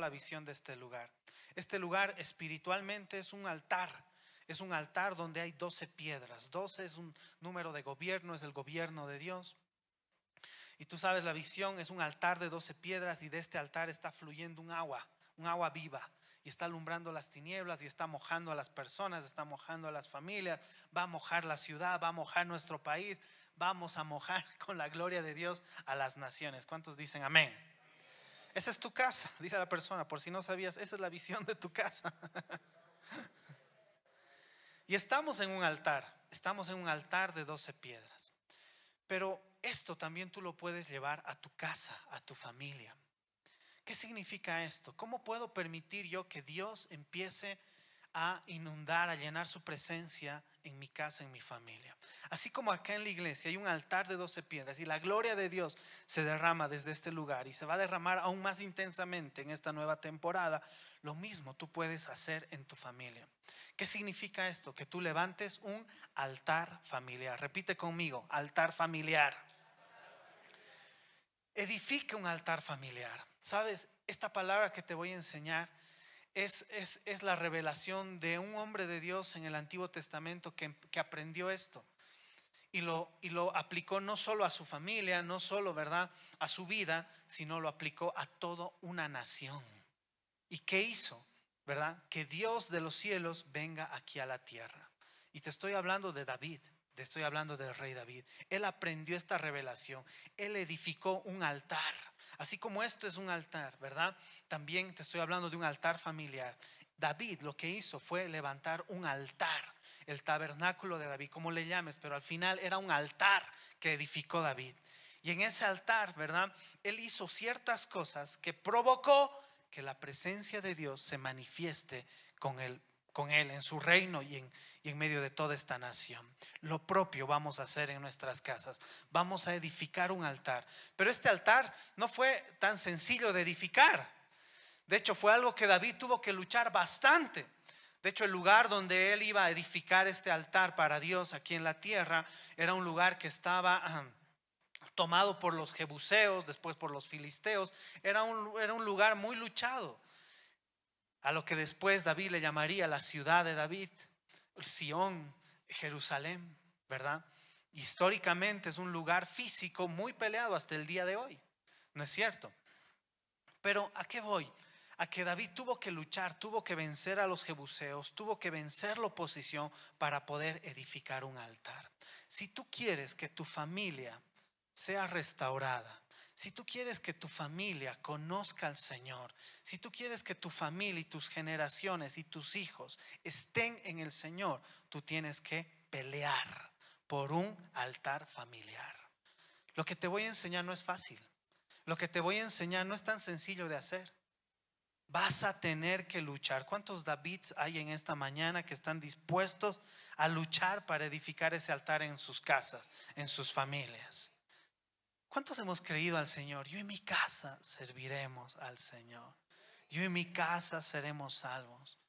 la visión de este lugar. Este lugar espiritualmente es un altar. Es un altar donde hay 12 piedras. 12 es un número de gobierno, es el gobierno de Dios. Y tú sabes, la visión es un altar de 12 piedras y de este altar está fluyendo un agua viva. Y está alumbrando las tinieblas y está mojando a las personas, está mojando a las familias, va a mojar la ciudad, va a mojar nuestro país. Vamos a mojar con la gloria de Dios a las naciones. ¿Cuántos dicen amén? Esa es tu casa, dile a la persona, por si no sabías, esa es la visión de tu casa. Y estamos en un altar de 12 piedras. Pero esto también tú lo puedes llevar a tu casa, a tu familia. ¿Qué significa esto? ¿Cómo puedo permitir yo que Dios empiece a inundar, a llenar su presencia en mi casa, en mi familia? Así como acá en la iglesia hay un altar de 12 piedras y la gloria de Dios se derrama desde este lugar y se va a derramar aún más intensamente en esta nueva temporada, lo mismo tú puedes hacer en tu familia. ¿Qué significa esto? Que tú levantes un altar familiar. Repite conmigo, altar familiar. Edifica un altar familiar. Sabes, esta palabra que te voy a enseñar es la revelación de un hombre de Dios en el Antiguo Testamento que aprendió esto y lo aplicó no solo a su familia, no solo, ¿verdad?, a su vida, sino lo aplicó a toda una nación. ¿Y qué hizo? ¿Verdad? Que Dios de los cielos venga aquí a la tierra. Y te estoy hablando de David. Te estoy hablando del rey David. Él aprendió esta revelación. Él edificó un altar. Así como esto es un altar, ¿verdad? También te estoy hablando de un altar familiar. David lo que hizo fue levantar un altar. El tabernáculo de David, como le llames, pero al final era un altar que edificó David. Y en ese altar, ¿verdad?, él hizo ciertas cosas que provocó que la presencia de Dios se manifieste con él en su reino y en medio de toda esta nación. Lo propio vamos a hacer en nuestras casas. Vamos a edificar un altar. Pero este altar no fue tan sencillo de edificar. De hecho, fue algo que David tuvo que luchar bastante. De hecho, el lugar donde él iba a edificar este altar para Dios aquí en la tierra era un lugar que estaba tomado por los jebuseos, después por los filisteos. Era un lugar muy luchado, a lo que después David le llamaría la ciudad de David, Sión, Jerusalén, ¿verdad? Históricamente es un lugar físico muy peleado hasta el día de hoy, ¿no es cierto? Pero ¿a qué voy? A que David tuvo que luchar, tuvo que vencer a los jebuseos, tuvo que vencer la oposición para poder edificar un altar. Si tú quieres que tu familia sea restaurada, si tú quieres que tu familia conozca al Señor, si tú quieres que tu familia y tus generaciones y tus hijos estén en el Señor, tú tienes que pelear por un altar familiar. Lo que te voy a enseñar no es fácil. Lo que te voy a enseñar no es tan sencillo de hacer. Vas a tener que luchar. ¿Cuántos Davids hay en esta mañana que están dispuestos a luchar para edificar ese altar en sus casas, en sus familias? ¿Cuántos hemos creído al Señor? Yo y mi casa serviremos al Señor. Yo y mi casa seremos salvos.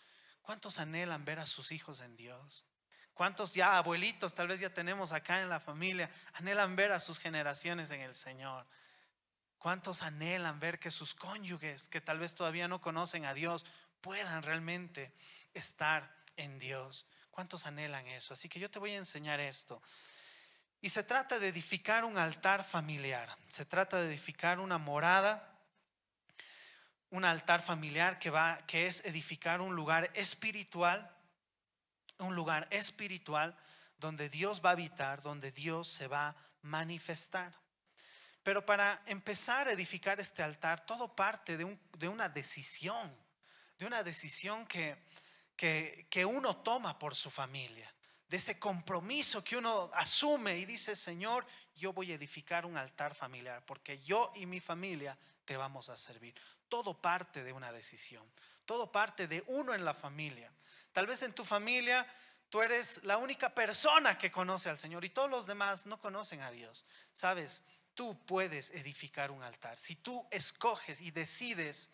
¿Cuántos anhelan ver a sus hijos en Dios? ¿Cuántos ya abuelitos, tal vez ya tenemos acá en la familia, anhelan ver a sus generaciones en el Señor? ¿Cuántos anhelan ver que sus cónyuges, que tal vez todavía no conocen a Dios, puedan realmente estar en Dios? ¿Cuántos anhelan eso? Así que yo te voy a enseñar esto. Y se trata de edificar un altar familiar. Se trata de edificar una morada, un altar familiar que es edificar un lugar espiritual donde Dios va a habitar, donde Dios se va a manifestar. Pero para empezar a edificar este altar, todo parte de una decisión que uno toma por su familia, de ese compromiso que uno asume y dice: Señor, yo voy a edificar un altar familiar porque yo y mi familia te vamos a servir. Todo parte de una decisión, todo parte de uno en la familia. Tal vez en tu familia tú eres la única persona que conoce al Señor y todos los demás no conocen a Dios. ¿Sabes? Tú puedes edificar un altar. Si tú escoges y decides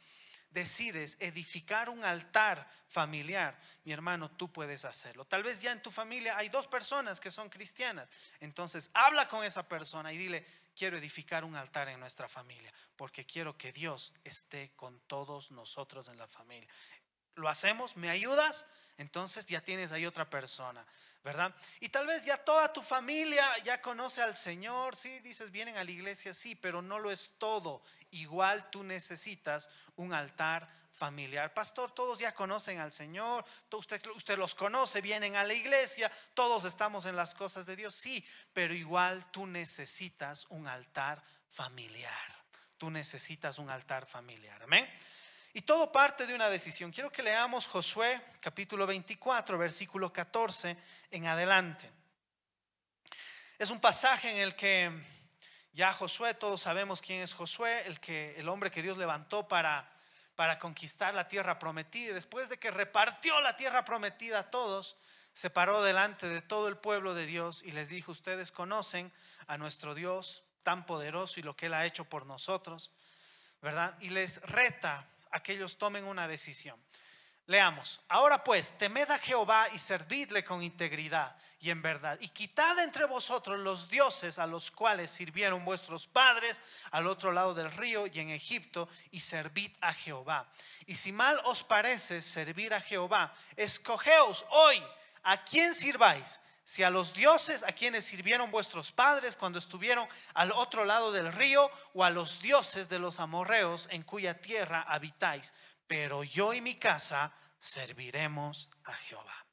decides edificar un altar familiar, mi hermano, tú puedes hacerlo. Tal vez ya en tu familia hay 2 personas que son cristianas. Entonces habla con esa persona y dile: quiero edificar un altar en nuestra familia, porque quiero que Dios esté con todos nosotros en la familia. ¿Lo hacemos? ¿Me ayudas? Entonces ya tienes ahí otra persona, ¿verdad? Y tal vez ya toda tu familia ya conoce al Señor. Sí, dices, vienen a la iglesia, sí, pero no lo es todo. Igual tú necesitas un altar familiar. Pastor, todos ya conocen al Señor, usted los conoce, vienen a la iglesia, todos estamos en las cosas de Dios, sí, pero igual tú necesitas un altar familiar. Tú necesitas un altar familiar, amén. Y todo parte de una decisión. Quiero que leamos Josué capítulo 24, versículo 14 en adelante. Es un pasaje en el que ya Josué, todos sabemos quién es Josué, el hombre que Dios levantó para conquistar la tierra prometida. Después de que repartió la tierra prometida a todos, se paró delante de todo el pueblo de Dios y les dijo: ustedes conocen a nuestro Dios tan poderoso y lo que Él ha hecho por nosotros, ¿verdad? Y les reta a que ellos tomen una decisión. Leamos: ahora pues, temed a Jehová y servidle con integridad y en verdad, y quitad entre vosotros los dioses a los cuales sirvieron vuestros padres al otro lado del río y en Egipto, y servid a Jehová. Y si mal os parece servir a Jehová, escogeos hoy a quién sirváis, si a los dioses a quienes sirvieron vuestros padres cuando estuvieron al otro lado del río, o a los dioses de los amorreos en cuya tierra habitáis. Pero yo y mi casa serviremos a Jehová.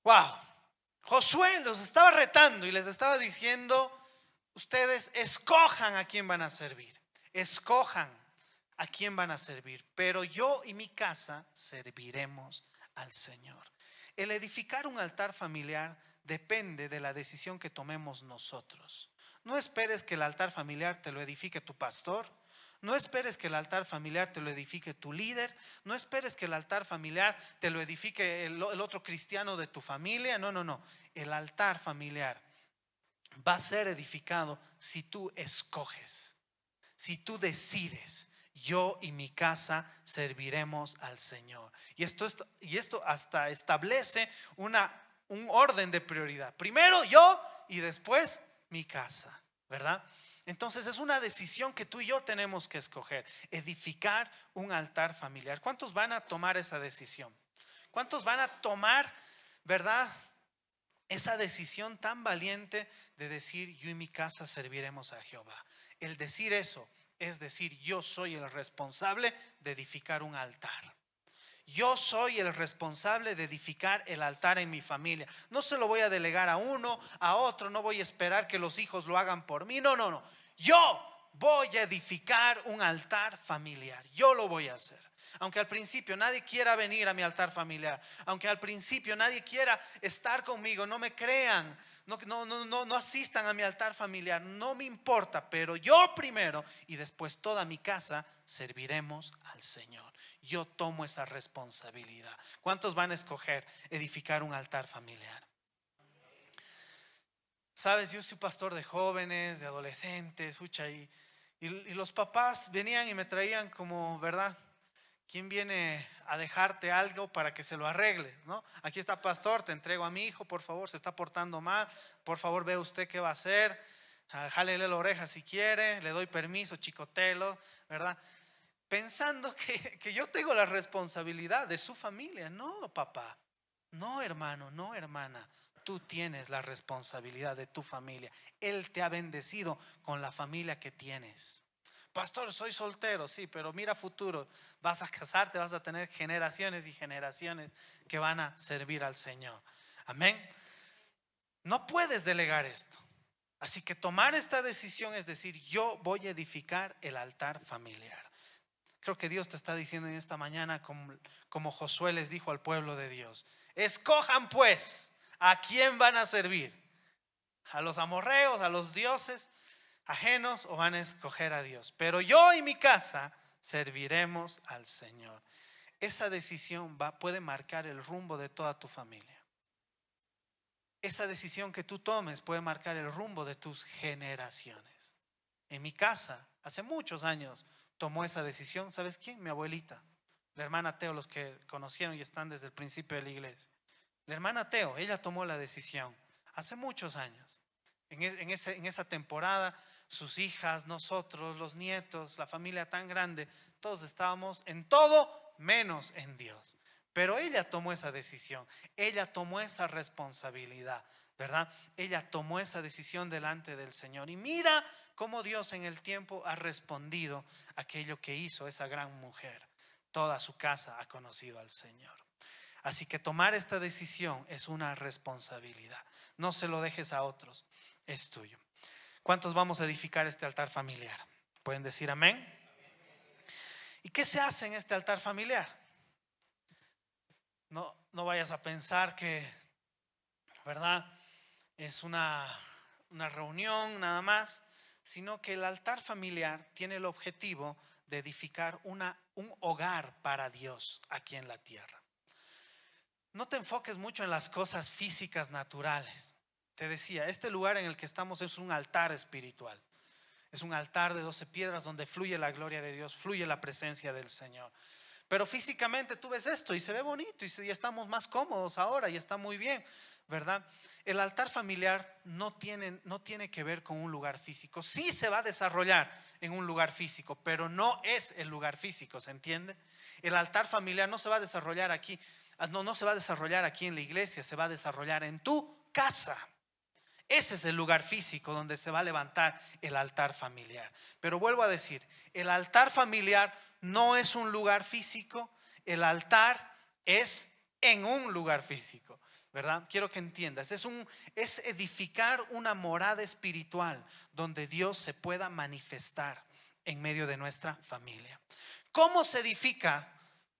Wow. Josué los estaba retando y les estaba diciendo: ustedes escojan a quién van a servir, escojan a quién van a servir, pero yo y mi casa serviremos al Señor. El edificar un altar familiar depende de la decisión que tomemos nosotros. No esperes que el altar familiar te lo edifique tu pastor. No esperes que el altar familiar te lo edifique tu líder. No esperes que el altar familiar te lo edifique el otro cristiano de tu familia. No, no, no. El altar familiar va a ser edificado si tú escoges, si tú decides: yo y mi casa serviremos al Señor. Y esto hasta establece un orden de prioridad. Primero yo y después mi casa, ¿verdad? Entonces es una decisión que tú y yo tenemos que escoger: edificar un altar familiar. ¿Cuántos van a tomar esa decisión? ¿Cuántos van a tomar, verdad, esa decisión tan valiente de decir: yo y mi casa serviremos a Jehová? El decir eso es decir: yo soy el responsable de edificar un altar. Yo soy el responsable de edificar el altar en mi familia. No se lo voy a delegar a uno, a otro. No voy a esperar que los hijos lo hagan por mí. No, no, no. Yo voy a edificar un altar familiar. Yo lo voy a hacer. Aunque al principio nadie quiera venir a mi altar familiar, aunque al principio nadie quiera estar conmigo, no me crean, no asistan a mi altar familiar, no me importa, pero yo primero y después toda mi casa serviremos al Señor. Yo tomo esa responsabilidad. ¿Cuántos van a escoger edificar un altar familiar? Sabes, yo soy pastor de jóvenes, de adolescentes, y los papás venían y me traían como, ¿verdad? ¿Quién viene a dejarte algo para que se lo arregles, no? Aquí está, pastor, te entrego a mi hijo, por favor, se está portando mal, por favor, ve usted qué va a hacer, jálele la oreja si quiere, le doy permiso, chicotelo, ¿verdad? Pensando que yo tengo la responsabilidad de su familia. No, papá, no, hermano, no, hermana. Tú tienes la responsabilidad de tu familia. Él te ha bendecido con la familia que tienes. Pastor, soy soltero, sí, pero mira futuro. Vas a casarte, vas a tener generaciones y generaciones que van a servir al Señor. Amén. No puedes delegar esto. Así que tomar esta decisión es decir: yo voy a edificar el altar familiar. Creo que Dios te está diciendo en esta mañana, como Josué les dijo al pueblo de Dios: escojan pues a quién van a servir, a los amorreos, a los dioses ajenos, o van a escoger a Dios. Pero yo y mi casa serviremos al Señor. Esa decisión puede marcar el rumbo de toda tu familia. Esa decisión que tú tomes puede marcar el rumbo de tus generaciones. En mi casa, hace muchos años, tomó esa decisión. ¿Sabes quién? Mi abuelita, la hermana Teo, los que conocieron y están desde el principio de la iglesia. La hermana Teo, ella tomó la decisión hace muchos años. En esa temporada, sus hijas, nosotros, los nietos, la familia tan grande, todos estábamos en todo menos en Dios. Pero ella tomó esa decisión, ella tomó esa responsabilidad, ¿verdad? Ella tomó esa decisión delante del Señor. Y mira cómo Dios en el tiempo ha respondido a aquello que hizo esa gran mujer. Toda su casa ha conocido al Señor. Así que tomar esta decisión es una responsabilidad. No se lo dejes a otros, es tuyo. ¿Cuántos vamos a edificar este altar familiar? ¿Pueden decir amén? ¿Y qué se hace en este altar familiar? No vayas a pensar que, ¿verdad?, es una reunión nada más, sino que el altar familiar tiene el objetivo de edificar un hogar para Dios aquí en la tierra. No te enfoques mucho en las cosas físicas naturales. Te decía, este lugar en el que estamos es un altar espiritual. Es un altar de 12 piedras donde fluye la gloria de Dios, fluye la presencia del Señor. Pero físicamente tú ves esto y se ve bonito y ya estamos más cómodos ahora y está muy bien, ¿verdad? El altar familiar no tiene que ver con un lugar físico. Sí se va a desarrollar en un lugar físico, pero no es el lugar físico, ¿se entiende? El altar familiar no se va a desarrollar aquí, no se va a desarrollar aquí en la iglesia, se va a desarrollar en tu casa. Ese es el lugar físico donde se va a levantar el altar familiar. Pero vuelvo a decir, el altar familiar no es un lugar físico, el altar es en un lugar físico, ¿verdad? Quiero que entiendas, es edificar una morada espiritual donde Dios se pueda manifestar en medio de nuestra familia. ¿Cómo se edifica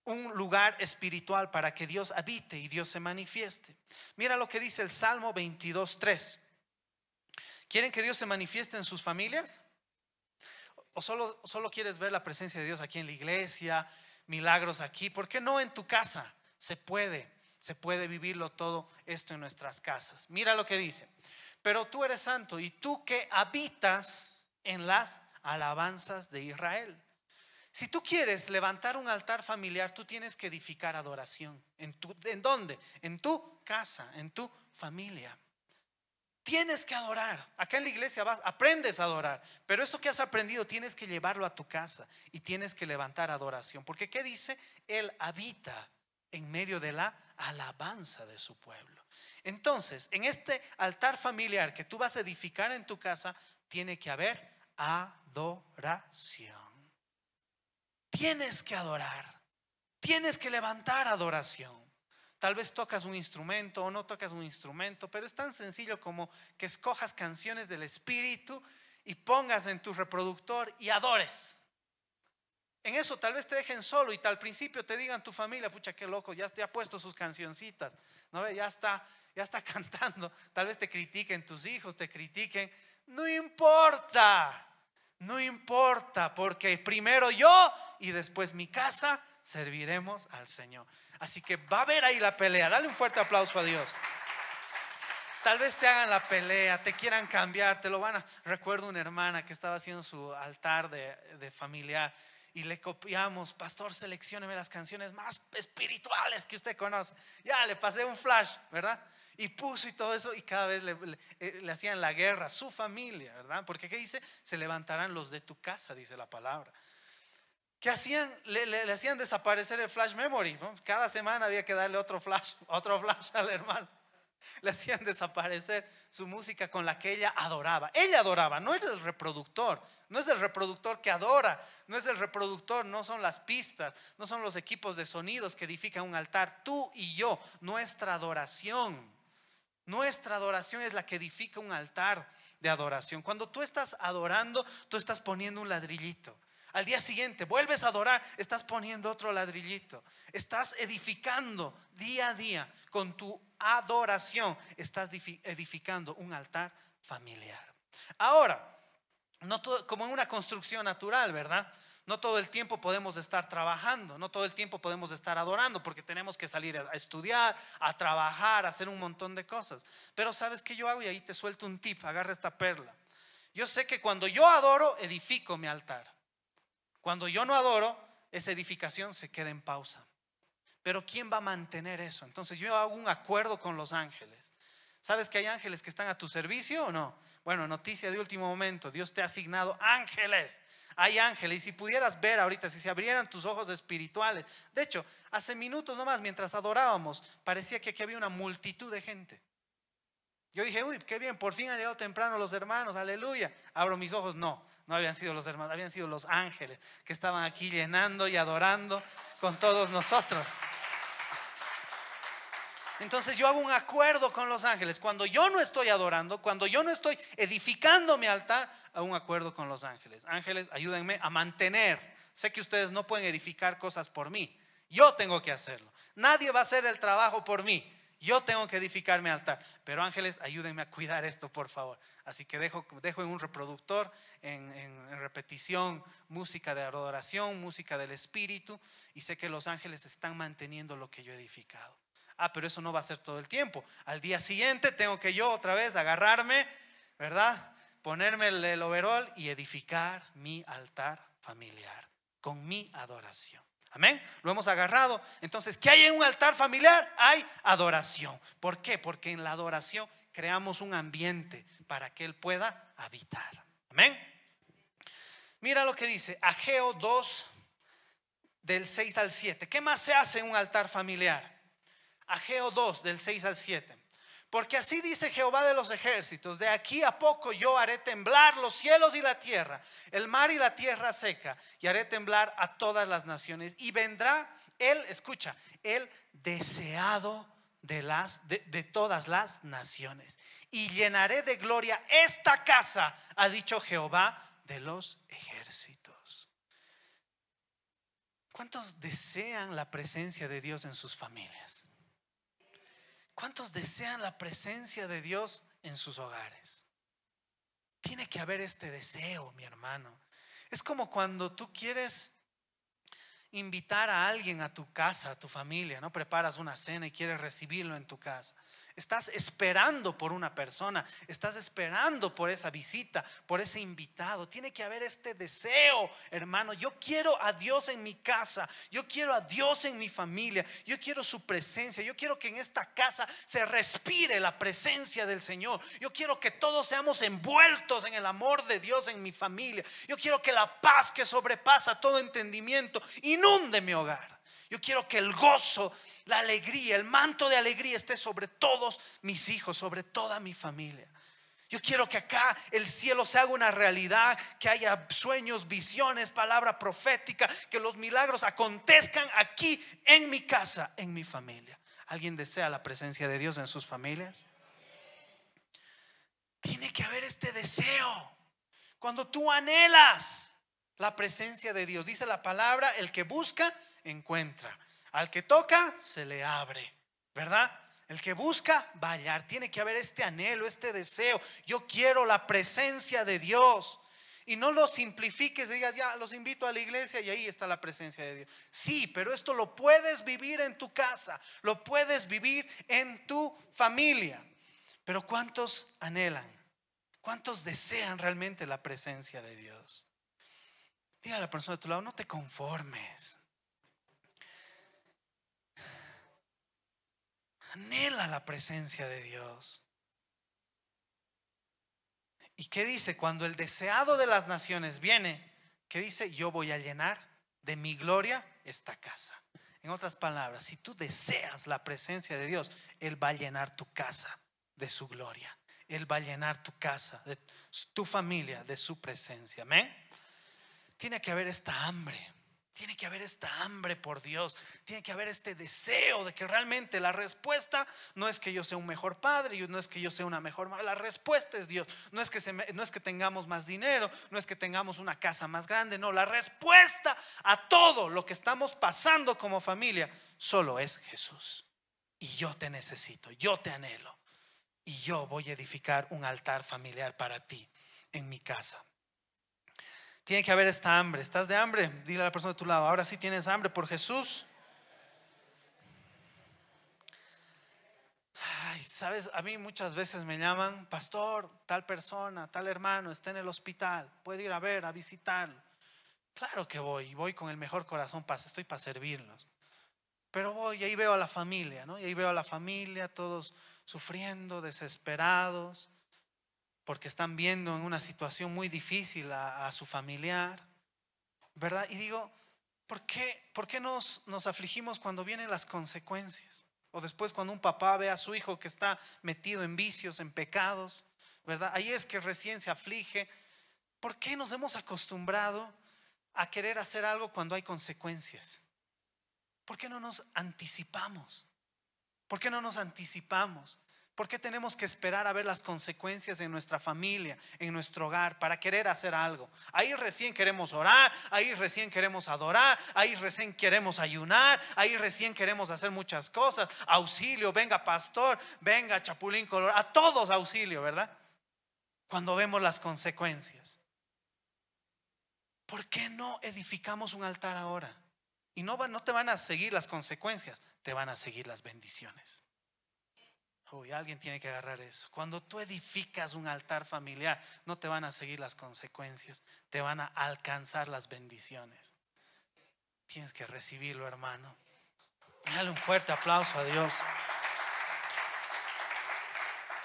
un lugar espiritual para que Dios habite y Dios se manifieste? Mira lo que dice el Salmo 22:3. ¿Quieren que Dios se manifieste en sus familias? ¿O solo quieres ver la presencia de Dios aquí en la iglesia, milagros aquí? ¿Por qué no en tu casa? Se puede vivirlo todo esto en nuestras casas. Mira lo que dice: pero tú eres santo y tú que habitas en las alabanzas de Israel. Si tú quieres levantar un altar familiar, tú tienes que edificar adoración. ¿En dónde? En tu casa, en tu familia. Tienes que adorar. Acá en la iglesia aprendes a adorar, pero eso que has aprendido tienes que llevarlo a tu casa y tienes que levantar adoración. Porque ¿qué dice? Él habita en medio de la alabanza de su pueblo. Entonces, en este altar familiar que tú vas a edificar en tu casa, tiene que haber adoración. Tienes que adorar. Tienes que levantar adoración. Tal vez tocas un instrumento o no tocas un instrumento, pero es tan sencillo como que escojas canciones del Espíritu y pongas en tu reproductor y adores. En eso tal vez te dejen solo y al principio te digan tu familia: pucha, qué loco, ya te ha puesto sus cancioncitas, ¿no? Ya está cantando. Tal vez te critiquen tus hijos, te critiquen. No importa, no importa, porque primero yo y después mi casa serviremos al Señor. Así que va a haber ahí la pelea. Dale un fuerte aplauso a Dios. Tal vez te hagan la pelea, te quieran cambiar, te lo van a... Recuerdo una hermana que estaba haciendo su altar de familiar y le copiamos: pastor, seleccióneme las canciones más espirituales que usted conoce. Ya le pasé un flash, ¿verdad? Y puso y todo eso, y cada vez le hacían la guerra a su familia, ¿verdad? Porque ¿qué dice? Se levantarán los de tu casa, dice la palabra. ¿Qué hacían? Le hacían desaparecer el flash memory, ¿no? Cada semana había que darle otro flash al hermano. Le hacían desaparecer su música con la que ella adoraba. Ella adoraba, no es el reproductor. No es el reproductor que adora. No es el reproductor, no son las pistas, no son los equipos de sonidos que edifican un altar. Tú y yo, nuestra adoración es la que edifica un altar de adoración. Cuando tú estás adorando, tú estás poniendo un ladrillito. Al día siguiente vuelves a adorar, estás poniendo otro ladrillito. Estás edificando día a día con tu adoración. Estás edificando un altar familiar. Ahora, no todo, como en una construcción natural, ¿verdad? No todo el tiempo podemos estar trabajando, no todo el tiempo podemos estar adorando, porque tenemos que salir a estudiar, a trabajar, a hacer un montón de cosas. Pero ¿sabes qué yo hago? Y ahí te suelto un tip, agarra esta perla. Yo sé que cuando yo adoro, edifico mi altar. Cuando yo no adoro, esa edificación se queda en pausa. Pero ¿quién va a mantener eso? Entonces yo hago un acuerdo con los ángeles. ¿Sabes que hay ángeles que están a tu servicio o no? Bueno, noticia de último momento, Dios te ha asignado ángeles. Hay ángeles, y si pudieras ver ahorita, si se abrieran tus ojos espirituales. De hecho, hace minutos nomás, mientras adorábamos, parecía que aquí había una multitud de gente. Yo dije, uy, qué bien, por fin han llegado temprano los hermanos, aleluya. Abro mis ojos, no habían sido los hermanos, habían sido los ángeles que estaban aquí llenando y adorando con todos nosotros. Entonces yo hago un acuerdo con los ángeles. Cuando yo no estoy adorando, cuando yo no estoy edificando mi altar, hago un acuerdo con los ángeles. Ángeles, ayúdenme a mantener. Sé que ustedes no pueden edificar cosas por mí. Yo tengo que hacerlo. Nadie va a hacer el trabajo por mí. Yo tengo que edificar mi altar. Pero ángeles, ayúdenme a cuidar esto, por favor. Así que dejo en un reproductor, en repetición, música de adoración, música del Espíritu. Y sé que los ángeles están manteniendo lo que yo he edificado. Pero eso no va a ser todo el tiempo. Al día siguiente tengo que yo otra vez agarrarme, ¿verdad? Ponerme el overol y edificar mi altar familiar con mi adoración. Amén. Lo hemos agarrado. Entonces, ¿qué hay en un altar familiar? Hay adoración. ¿Por qué? Porque en la adoración creamos un ambiente para que Él pueda habitar. Amén. Mira lo que dice Ageo 2, del 6 al 7. ¿Qué más se hace en un altar familiar? Ageo 2, del 6 al 7. Porque así dice Jehová de los ejércitos: de aquí a poco yo haré temblar los cielos y la tierra, el mar y la tierra seca, y haré temblar a todas las naciones. Y vendrá él, escucha, el deseado de todas las naciones, y llenaré de gloria esta casa, ha dicho Jehová de los ejércitos. ¿Cuántos desean la presencia de Dios en sus familias? ¿Cuántos desean la presencia de Dios en sus hogares? Tiene que haber este deseo, mi hermano. Es como cuando tú quieres invitar a alguien a tu casa, a tu familia, ¿no? Preparas una cena y quieres recibirlo en tu casa. Estás esperando por una persona, estás esperando por esa visita, por ese invitado. Tiene que haber este deseo, hermano. Yo quiero a Dios en mi casa, yo quiero a Dios en mi familia, yo quiero su presencia, yo quiero que en esta casa se respire la presencia del Señor. Yo quiero que todos seamos envueltos en el amor de Dios en mi familia. Yo quiero que la paz que sobrepasa todo entendimiento inunde mi hogar. Yo quiero que el gozo, la alegría, el manto de alegría esté sobre todos mis hijos, sobre toda mi familia. Yo quiero que acá el cielo se haga una realidad, que haya sueños, visiones, palabra profética, que los milagros acontezcan aquí en mi casa, en mi familia. ¿Alguien desea la presencia de Dios en sus familias? Tiene que haber este deseo. Cuando tú anhelas la presencia de Dios, dice la palabra: el que busca, encuentra. Al que toca, se le abre, ¿verdad? El que busca va a hallar. Tiene que haber este anhelo, este deseo. Yo quiero la presencia de Dios. Y no lo simplifiques, digas, ya los invito a la iglesia y ahí está la presencia de Dios. Sí, pero esto lo puedes vivir en tu casa, lo puedes vivir en tu familia. Pero ¿cuántos anhelan? ¿Cuántos desean realmente la presencia de Dios? Dile a la persona de tu lado: no te conformes. Anhela la presencia de Dios. ¿Y qué dice? Cuando el deseado de las naciones viene, ¿qué dice? Yo voy a llenar de mi gloria esta casa. En otras palabras, si tú deseas la presencia de Dios, Él va a llenar tu casa de su gloria. Él va a llenar tu casa, de tu familia, de su presencia. Amén. Tiene que haber esta hambre. Tiene que haber esta hambre por Dios. Tiene que haber este deseo de que realmente la respuesta no es que yo sea un mejor padre, no es que yo sea una mejor madre. La respuesta es Dios. No es que tengamos más dinero, no es que tengamos una casa más grande. No, la respuesta a todo lo que estamos pasando como familia solo es Jesús. Y yo te necesito, yo te anhelo. Y yo voy a edificar un altar familiar para ti en mi casa. Tiene que haber esta hambre. ¿Estás de hambre? Dile a la persona de tu lado: ahora sí tienes hambre por Jesús. Ay, sabes, a mí muchas veces me llaman: pastor, tal persona, tal hermano está en el hospital, puede ir a ver, a visitarlo. Claro que voy con el mejor corazón, estoy para servirlos. Pero voy y ahí veo a la familia, ¿no? Y ahí veo a la familia, todos sufriendo, desesperados, porque están viendo en una situación muy difícil a su familiar, ¿verdad? Y digo, ¿por qué nos afligimos cuando vienen las consecuencias? O después cuando un papá ve a su hijo que está metido en vicios, en pecados, ¿verdad? Ahí es que recién se aflige. ¿Por qué nos hemos acostumbrado a querer hacer algo cuando hay consecuencias? ¿Por qué no nos anticipamos? ¿Por qué no nos anticipamos? ¿Por qué tenemos que esperar a ver las consecuencias en nuestra familia, en nuestro hogar, para querer hacer algo? Ahí recién queremos orar, ahí recién queremos adorar, ahí recién queremos ayunar, ahí recién queremos hacer muchas cosas. Auxilio, venga pastor, venga chapulín colorado, a todos auxilio, ¿verdad? Cuando vemos las consecuencias. ¿Por qué no edificamos un altar ahora? Y no te van a seguir las consecuencias, te van a seguir las bendiciones. Uy, alguien tiene que agarrar eso. Cuando tú edificas un altar familiar, no te van a seguir las consecuencias, te van a alcanzar las bendiciones. Tienes que recibirlo, hermano. Dale un fuerte aplauso a Dios.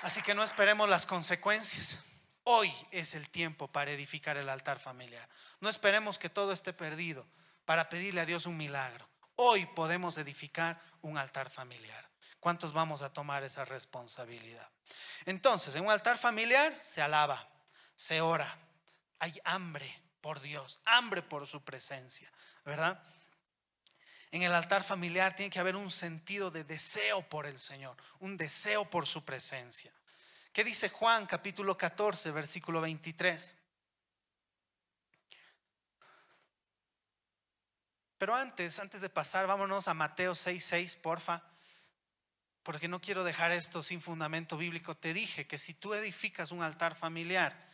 Así que no esperemos las consecuencias. Hoy es el tiempo para edificar el altar familiar. No esperemos que todo esté perdido para pedirle a Dios un milagro. Hoy podemos edificar un altar familiar. ¿Cuántos vamos a tomar esa responsabilidad? Entonces, en un altar familiar se alaba, se ora, hay hambre por Dios, hambre por su presencia, ¿verdad? En el altar familiar tiene que haber un sentido de deseo por el Señor, un deseo por su presencia. ¿Qué dice Juan capítulo 14, versículo 23? Pero antes de pasar, vámonos a Mateo 6:6, porfa. Porque no quiero dejar esto sin fundamento bíblico. Te dije que si tú edificas un altar familiar,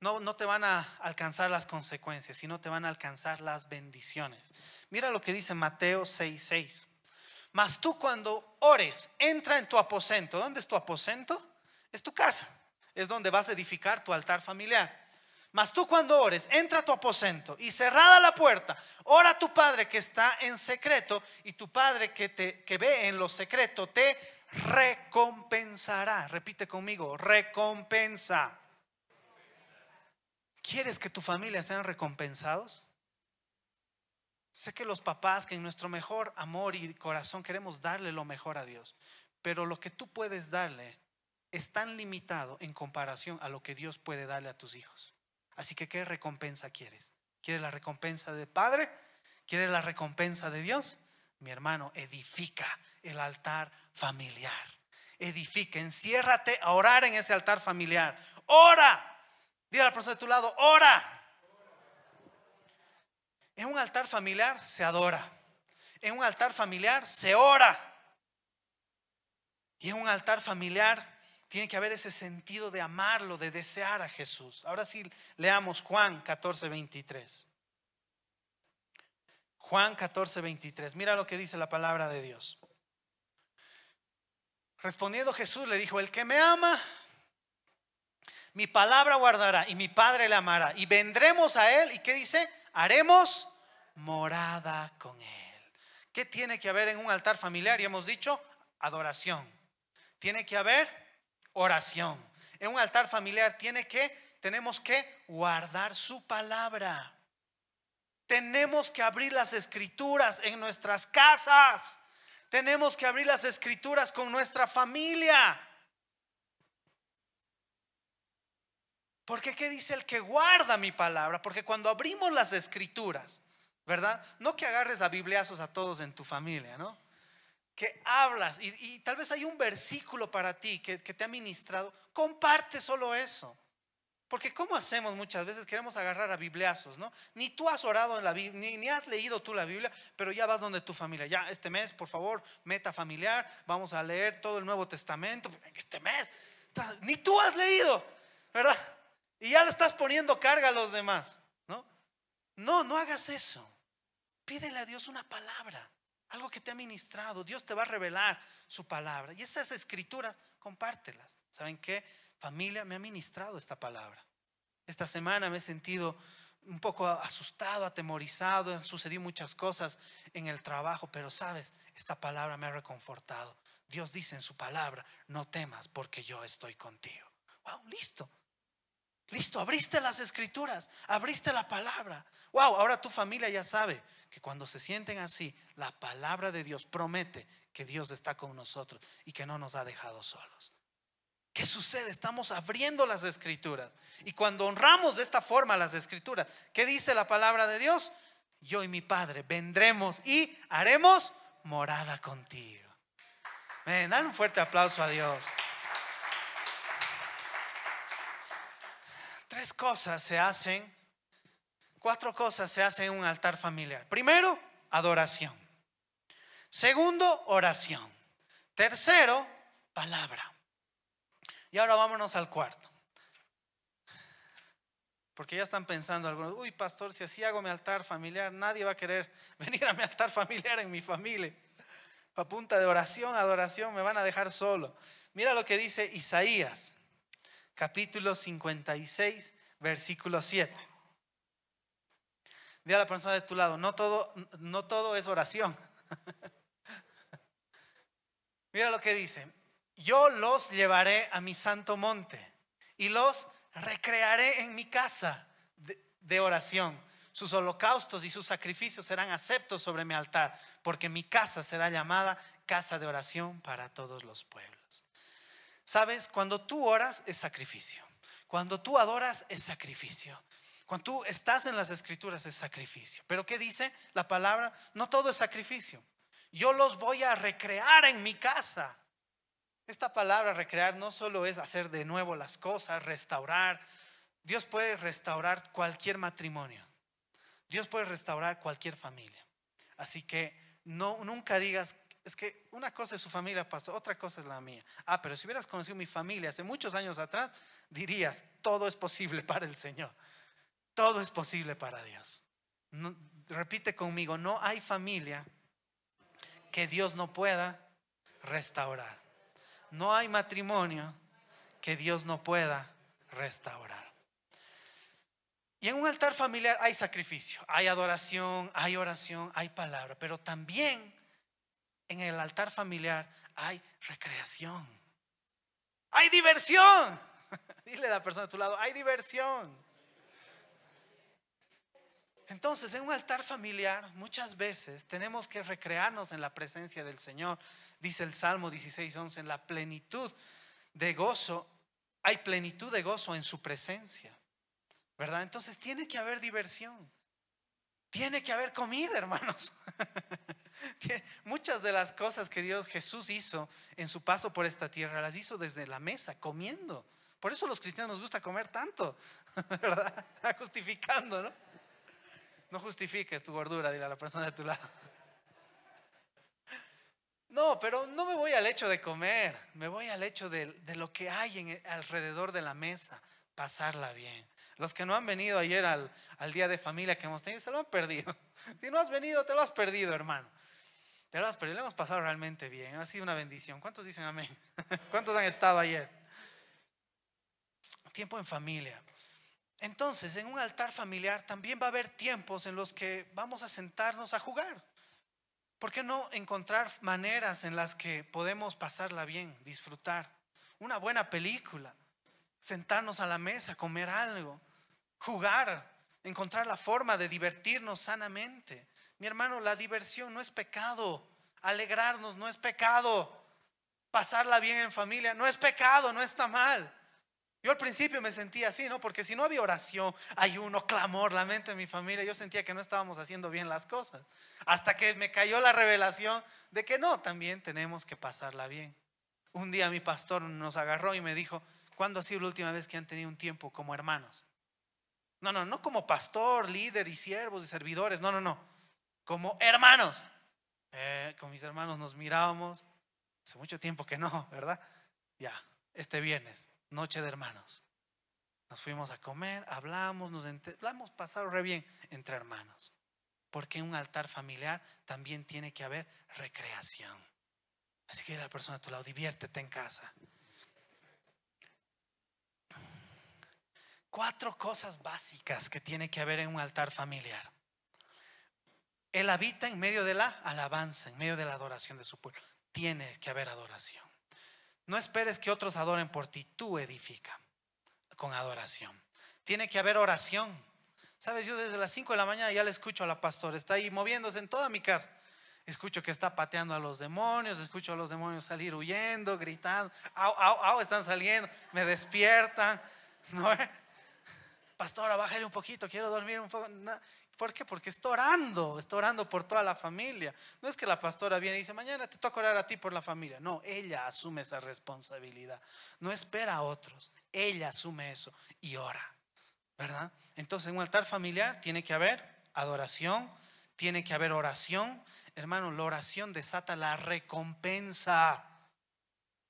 no te van a alcanzar las consecuencias, sino te van a alcanzar las bendiciones. Mira lo que dice Mateo 6:6. Mas tú cuando ores, entra en tu aposento. ¿Dónde es tu aposento? Es tu casa. Es donde vas a edificar tu altar familiar. Mas tú cuando ores, entra a tu aposento y cerrada la puerta, ora a tu Padre que está en secreto, y tu Padre que ve en lo secreto te recompensará. Repite conmigo, recompensa. ¿Quieres que tu familia sean recompensados? Sé que los papás, que en nuestro mejor amor y corazón queremos darle lo mejor a Dios, pero lo que tú puedes darle es tan limitado en comparación a lo que Dios puede darle a tus hijos. Así que, ¿qué recompensa quieres? ¿Quieres la recompensa del Padre? ¿Quieres la recompensa de Dios? Mi hermano, edifica el altar familiar. Edifica, enciérrate a orar en ese altar familiar. Ora. Dile a la persona de tu lado, ora. En un altar familiar se adora. En un altar familiar se ora. Y en un altar familiar tiene que haber ese sentido de amarlo, de desear a Jesús. Ahora sí, leamos Juan 14:23. Juan 14:23. Mira lo que dice la palabra de Dios. Respondiendo Jesús le dijo: el que me ama, mi palabra guardará, y mi Padre le amará, y vendremos a él. ¿Y qué dice? Haremos morada con él. ¿Qué tiene que haber en un altar familiar? Y hemos dicho adoración. Tiene que haber oración. En un altar familiar tenemos que guardar su palabra. Tenemos que abrir las escrituras en nuestras casas. Tenemos que abrir las escrituras con nuestra familia. Porque ¿qué dice el que guarda mi palabra? Porque cuando abrimos las escrituras, ¿verdad? No que agarres a bibliazos a todos en tu familia, ¿no? Que hablas y tal vez hay un versículo para ti que te ha ministrado. Comparte solo eso. Porque ¿cómo hacemos muchas veces? Queremos agarrar a bibliazos, ¿no? Ni tú has orado en la Biblia, ni has leído tú la Biblia, pero ya vas donde tu familia. Ya este mes, por favor, meta familiar, vamos a leer todo el Nuevo Testamento. Este mes, ni tú has leído, ¿verdad? Y ya le estás poniendo carga a los demás, ¿no? No hagas eso. Pídele a Dios una palabra, algo que te ha ministrado. Dios te va a revelar su palabra. Y esas escrituras, compártelas. ¿Saben qué? Familia, me ha ministrado esta palabra. Esta semana me he sentido un poco asustado, atemorizado, han sucedido muchas cosas en el trabajo, pero sabes, esta palabra me ha reconfortado. Dios dice en su palabra, no temas porque yo estoy contigo. Wow, listo. Listo, abriste las escrituras, abriste la palabra. Wow, ahora tu familia ya sabe que cuando se sienten así, la palabra de Dios promete que Dios está con nosotros y que no nos ha dejado solos. ¿Qué sucede? Estamos abriendo las escrituras. Y cuando honramos de esta forma las escrituras, ¿qué dice la palabra de Dios? Yo y mi Padre vendremos y haremos morada contigo. Dale un fuerte aplauso a Dios. Cuatro cosas se hacen en un altar familiar. Primero, adoración. Segundo, oración. Tercero, palabra. Y ahora vámonos al cuarto. Porque ya están pensando algunos, uy, pastor, si así hago mi altar familiar, nadie va a querer venir a mi altar familiar en mi familia. A punta de oración, adoración, me van a dejar solo. Mira lo que dice Isaías, capítulo 56, versículo 7. Dile a la persona de tu lado, no todo es oración. Mira lo que dice, yo los llevaré a mi santo monte y los recrearé en mi casa de oración. Sus holocaustos y sus sacrificios serán aceptos sobre mi altar, porque mi casa será llamada casa de oración para todos los pueblos. ¿Sabes? Cuando tú oras es sacrificio. Cuando tú adoras es sacrificio. Cuando tú estás en las escrituras es sacrificio. Pero ¿qué dice la palabra? No todo es sacrificio. Yo los voy a recrear en mi casa. Esta palabra recrear no solo es hacer de nuevo las cosas, restaurar. Dios puede restaurar cualquier matrimonio. Dios puede restaurar cualquier familia. Así que nunca digas, es que una cosa es su familia, pastor, otra cosa es la mía. Pero si hubieras conocido mi familia hace muchos años atrás, dirías, todo es posible para el Señor. Todo es posible para Dios. Repite conmigo, no hay familia que Dios no pueda restaurar. No hay matrimonio que Dios no pueda restaurar. Y en un altar familiar hay sacrificio, hay adoración, hay oración, hay palabra, pero también en el altar familiar hay recreación, hay diversión. Dile a la persona de tu lado, hay diversión. Entonces, en un altar familiar muchas veces tenemos que recrearnos en la presencia del Señor. Dice el Salmo 16:11, en la plenitud de gozo, hay plenitud de gozo en su presencia, ¿verdad? Entonces tiene que haber diversión, tiene que haber comida, hermanos. Muchas de las cosas que Jesús hizo en su paso por esta tierra, las hizo desde la mesa, comiendo. Por eso a los cristianos nos gusta comer tanto, ¿verdad? Justificando, ¿no? No justifiques tu gordura, dile a la persona de tu lado. No, pero no me voy al hecho de comer, me voy al hecho de lo que hay alrededor de la mesa, pasarla bien. Los que no han venido ayer al día de familia que hemos tenido, se lo han perdido. Si no has venido, te lo has perdido, hermano. Te lo has perdido, le hemos pasado realmente bien, ha sido una bendición. ¿Cuántos dicen amén? ¿Cuántos han estado ayer? Tiempo en familia. Entonces, en un altar familiar también va a haber tiempos en los que vamos a sentarnos a jugar. ¿Por qué no encontrar maneras en las que podemos pasarla bien, disfrutar? Una buena película, sentarnos a la mesa, comer algo, jugar, encontrar la forma de divertirnos sanamente. Mi hermano, la diversión no es pecado, alegrarnos no es pecado, pasarla bien en familia no es pecado, no está mal. Yo al principio me sentía así, ¿no? Porque si no había oración, ayuno, clamor, lamento en mi familia, yo sentía que no estábamos haciendo bien las cosas. Hasta que me cayó la revelación de que no, también tenemos que pasarla bien. Un día mi pastor nos agarró y me dijo, ¿cuándo ha sido la última vez que han tenido un tiempo como hermanos? No como pastor, líder y siervos y servidores, no, como hermanos. Con mis hermanos nos mirábamos, hace mucho tiempo que no, ¿verdad? Ya, este viernes. Noche de hermanos. Nos fuimos a comer, hablamos, hablamos, pasado re bien entre hermanos. Porque en un altar familiar también tiene que haber recreación. Así que la persona a tu lado, diviértete en casa. 4 cosas básicas que tiene que haber en un altar familiar. Él habita en medio de la alabanza, en medio de la adoración de su pueblo. Tiene que haber adoración. No esperes que otros adoren por ti, tú edifica con adoración. Tiene que haber oración. Sabes, yo desde las 5 de la mañana ya le escucho a la pastora, está ahí moviéndose en toda mi casa. Escucho que está pateando a los demonios, escucho a los demonios salir huyendo, gritando, au, au, au, están saliendo, me despiertan, ¿no? Pastora, bájale un poquito, quiero dormir un poco. No. ¿Por qué? Porque está orando por toda la familia. No es que la pastora viene y dice, mañana te toca orar a ti por la familia. No, ella asume esa responsabilidad. No espera a otros, ella asume eso y ora, ¿verdad? Entonces en un altar familiar tiene que haber adoración, tiene que haber oración. Hermano, la oración desata la recompensa.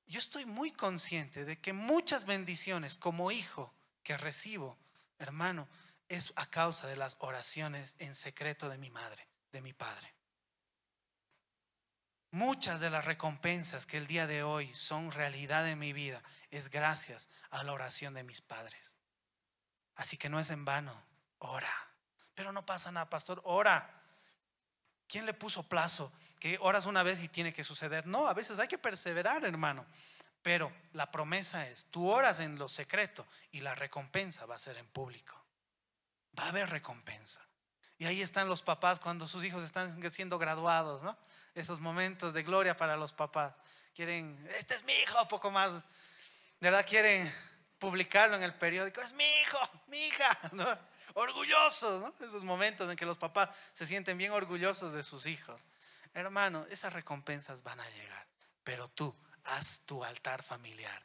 Yo estoy muy consciente de que muchas bendiciones como hijo que recibo, hermano, es a causa de las oraciones en secreto de mi madre, de mi padre. Muchas de las recompensas que el día de hoy son realidad en mi vida es gracias a la oración de mis padres. Así que no es en vano, ora. Pero no pasa nada, pastor, ora. ¿Quién le puso plazo? Que oras una vez y tiene que suceder. No, a veces hay que perseverar, hermano. Pero la promesa es, tú oras en lo secreto y la recompensa va a ser en público. Va a haber recompensa. Y ahí están los papás cuando sus hijos están siendo graduados, ¿no? Esos momentos de gloria para los papás. Quieren, este es mi hijo, poco más. De verdad quieren publicarlo en el periódico. Es mi hijo, mi hija, ¿no? Orgullosos, ¿no? Esos momentos en que los papás se sienten bien orgullosos de sus hijos. Hermano, esas recompensas van a llegar. Pero tú haz tu altar familiar.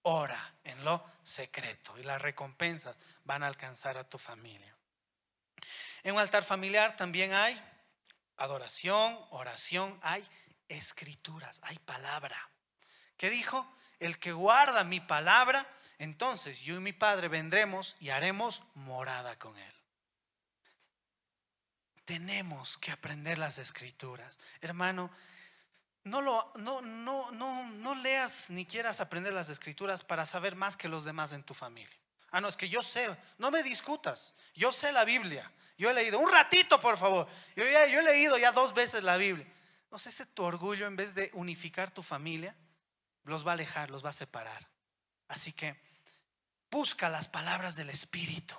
Ora en lo secreto y las recompensas van a alcanzar a tu familia. En un altar familiar también hay adoración, oración, hay escrituras, hay palabra. ¿Qué dijo? El que guarda mi palabra, entonces yo y mi Padre vendremos y haremos morada con él. Tenemos que aprender las escrituras. Hermano, no leas ni quieras aprender las escrituras para saber más que los demás en tu familia. Ah, no, es que yo sé, no me discutas, yo sé la Biblia, yo he leído, un ratito por favor, yo he leído ya 2 veces la Biblia. No sé, ese tu orgullo en vez de unificar tu familia, los va a alejar, los va a separar. Así que busca las palabras del Espíritu.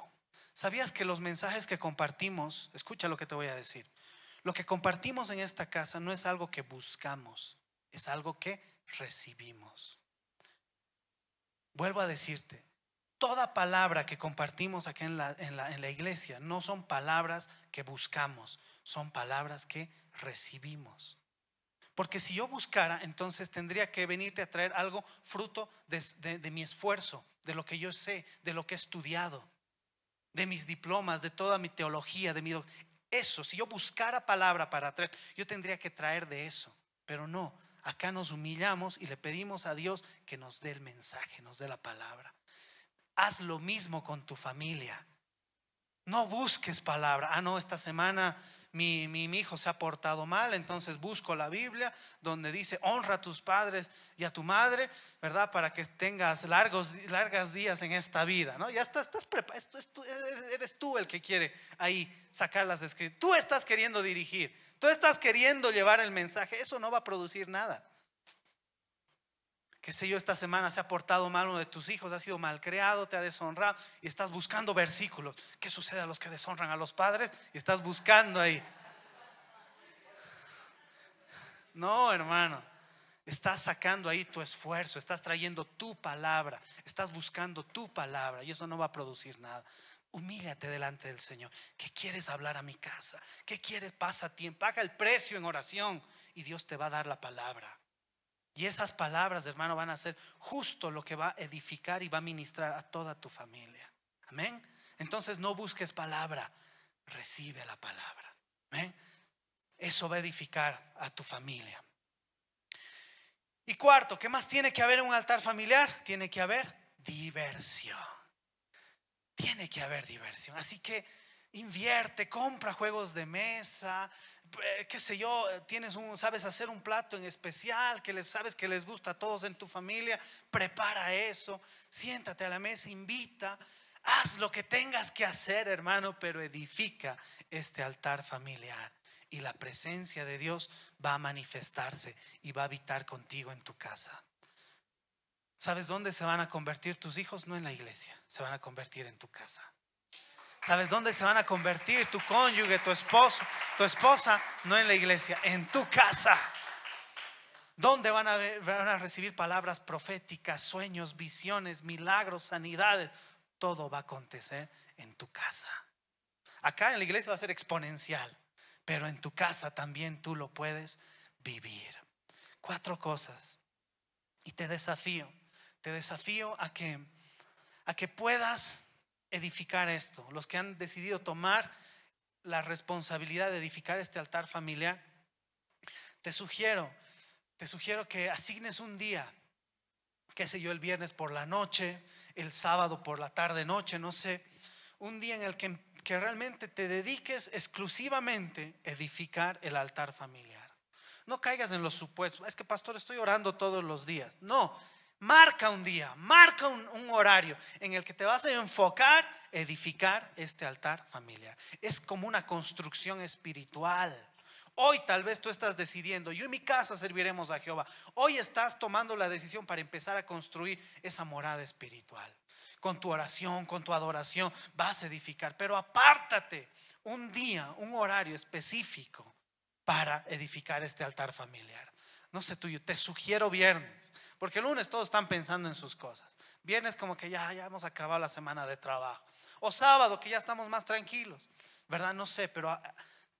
¿Sabías que los mensajes que compartimos, escucha lo que te voy a decir, lo que compartimos en esta casa no es algo que buscamos, es algo que recibimos? Vuelvo a decirte, toda palabra que compartimos aquí en la iglesia no son palabras que buscamos, son palabras que recibimos. Porque si yo buscara, entonces tendría que venirte a traer algo fruto de mi esfuerzo, de lo que yo sé, de lo que he estudiado, de mis diplomas, de toda mi teología, de mi eso. Si yo buscara palabra para traer, yo tendría que traer de eso. Pero no, acá nos humillamos y le pedimos a Dios que nos dé el mensaje, nos dé la palabra. Haz lo mismo con tu familia. No busques palabra. Ah, no, esta semana mi hijo se ha portado mal, entonces busco la Biblia donde dice honra a tus padres y a tu madre, ¿verdad? Para que tengas largos días en esta vida, ¿no? Ya estás preparado. Eres tú el que quiere ahí sacar las escrituras. Tú estás queriendo dirigir, tú estás queriendo llevar el mensaje. Eso no va a producir nada. Qué sé yo, esta semana se ha portado mal uno de tus hijos, ha sido malcriado, te ha deshonrado y estás buscando versículos. ¿Qué sucede a los que deshonran a los padres? Y estás buscando ahí. No, hermano, estás sacando ahí tu esfuerzo, estás trayendo tu palabra, estás buscando tu palabra y eso no va a producir nada. Humíllate delante del Señor. ¿Qué quieres hablar a mi casa? ¿Qué quieres? Pasa tiempo, paga el precio en oración y Dios te va a dar la palabra. Y esas palabras, hermano, van a ser justo lo que va a edificar y va a ministrar a toda tu familia. Amén. Entonces no busques palabra, recibe la palabra. Amén. Eso va a edificar a tu familia. Y cuarto, ¿qué más tiene que haber en un altar familiar? Tiene que haber diversión. Tiene que haber diversión. Así que invierte, compra juegos de mesa, qué sé yo, sabes hacer un plato en especial sabes que les gusta a todos en tu familia, prepara eso, siéntate a la mesa, invita, Haz lo que tengas que hacer, hermano, pero edifica este altar familiar. Y la presencia de Dios va a manifestarse y va a habitar contigo en tu casa. ¿Sabes dónde se van a convertir tus hijos? No en la iglesia, se van a convertir en tu casa. ¿Sabes dónde se van a convertir tu cónyuge, tu esposo, tu esposa? No en la iglesia, en tu casa. ¿Dónde van a recibir palabras proféticas, sueños, visiones, milagros, sanidades? Todo va a acontecer en tu casa. Acá en la iglesia va a ser exponencial, pero en tu casa también tú lo puedes vivir. 4 cosas. Y te desafío a que puedas edificar esto. Los que han decidido tomar la responsabilidad de edificar este altar familiar, te sugiero que asignes un día, qué sé yo, el viernes por la noche, el sábado por la tarde noche, no sé, un día en el que realmente te dediques exclusivamente a edificar el altar familiar. No caigas en los supuestos. Es que, pastor, estoy orando todos los días. No, marca un día, marca un horario en el que te vas a enfocar, edificar este altar familiar. Es como una construcción espiritual. Hoy tal vez tú estás decidiendo, yo en mi casa serviremos a Jehová. Hoy estás tomando la decisión para empezar a construir esa morada espiritual. Con tu oración, con tu adoración vas a edificar. Pero apártate un día, un horario específico para edificar este altar familiar. No sé tú, yo te sugiero viernes, porque el lunes todos están pensando en sus cosas. Viernes como que ya hemos acabado la semana de trabajo. O sábado que ya estamos más tranquilos, ¿verdad? No sé, pero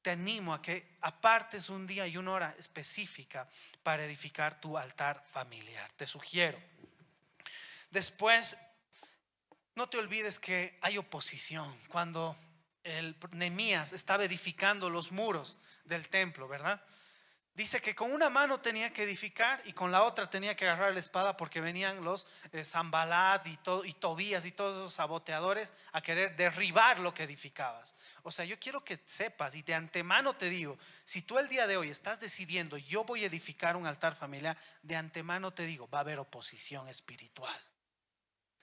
te animo a que apartes un día y una hora específica para edificar tu altar familiar. Te sugiero. Después, no te olvides que hay oposición. Cuando Nehemías estaba edificando los muros del templo, ¿verdad? Dice que con una mano tenía que edificar y con la otra tenía que agarrar la espada, porque venían los Sanbalat y Tobías y todos los saboteadores a querer derribar lo que edificabas. O sea, yo quiero que sepas, y de antemano te digo, si tú el día de hoy estás decidiendo, yo voy a edificar un altar familiar, de antemano te digo, va a haber oposición espiritual.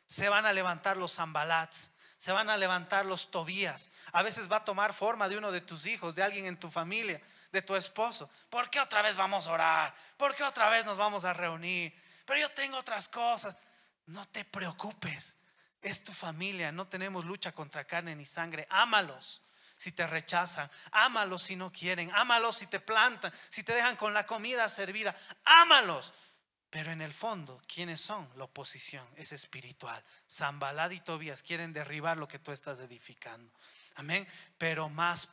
Se van a levantar los Sanbalats, se van a levantar los Tobías. A veces va a tomar forma de uno de tus hijos, de alguien en tu familia, de tu esposo. ¿Por qué otra vez vamos a orar? ¿Por qué otra vez nos vamos a reunir? Pero yo tengo otras cosas. No te preocupes, es tu familia. No tenemos lucha contra carne ni sangre. Ámalos si te rechazan, ámalos si no quieren, ámalos si te plantan, si te dejan con la comida servida, ámalos. Pero en el fondo, ¿quiénes son? La oposición es espiritual. Sanballat y Tobías quieren derribar lo que tú estás edificando. Amén. Pero más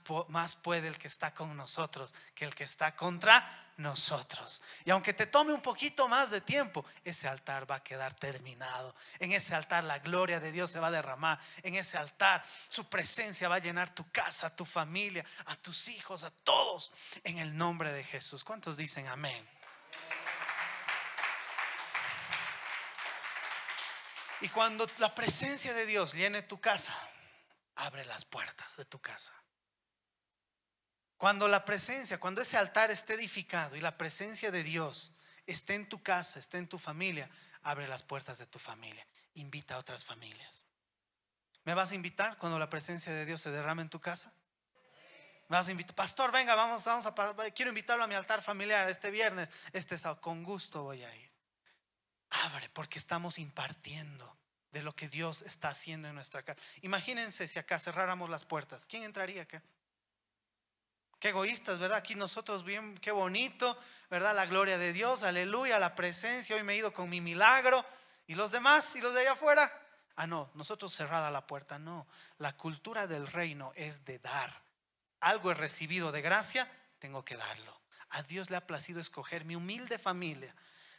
puede el que está con nosotros que el que está contra nosotros. Y aunque te tome un poquito más de tiempo, ese altar va a quedar terminado. En ese altar la gloria de Dios se va a derramar. En ese altar su presencia va a llenar tu casa, a tu familia, a tus hijos, a todos, en el nombre de Jesús. ¿Cuántos dicen amén? Y cuando la presencia de Dios llene tu casa, abre las puertas de tu casa. Cuando ese altar esté edificado y la presencia de Dios esté en tu casa, esté en tu familia, abre las puertas de tu familia. Invita a otras familias. ¿Me vas a invitar cuando la presencia de Dios se derrame en tu casa? ¿Me vas a invitar? Pastor, venga, quiero invitarlo a mi altar familiar este viernes, este sábado. Con gusto voy a ir. Abre, porque estamos impartiendo de lo que Dios está haciendo en nuestra casa. Imagínense si acá cerráramos las puertas. ¿Quién entraría acá? Qué egoístas, ¿verdad? Aquí nosotros bien, qué bonito, ¿verdad? La gloria de Dios, aleluya, la presencia. Hoy me he ido con mi milagro. ¿Y los demás? ¿Y los de allá afuera? Ah, no, nosotros cerrada la puerta. No, la cultura del reino es de dar. Algo he recibido de gracia, tengo que darlo. A Dios le ha placido escoger mi humilde familia.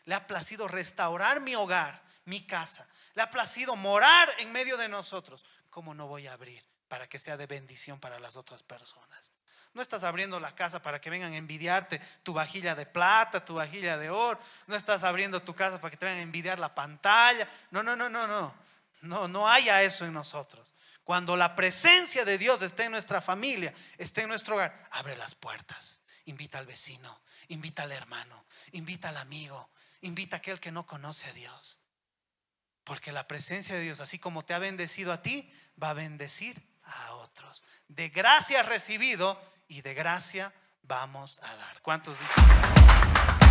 Le ha placido restaurar mi hogar, mi casa. Le ha placido morar en medio de nosotros. ¿Cómo no voy a abrir para que sea de bendición para las otras personas? No estás abriendo la casa para que vengan a envidiarte tu vajilla de plata, tu vajilla de oro. No estás abriendo tu casa para que te vengan a envidiar la pantalla. No, no, no, no, no. No haya eso en nosotros. Cuando la presencia de Dios esté en nuestra familia, esté en nuestro hogar, abre las puertas. Invita al vecino, invita al hermano, invita al amigo, invita a aquel que no conoce a Dios. Porque la presencia de Dios, así como te ha bendecido a ti, va a bendecir a otros. De gracia has recibido y de gracia vamos a dar. ¿Cuántos dicen?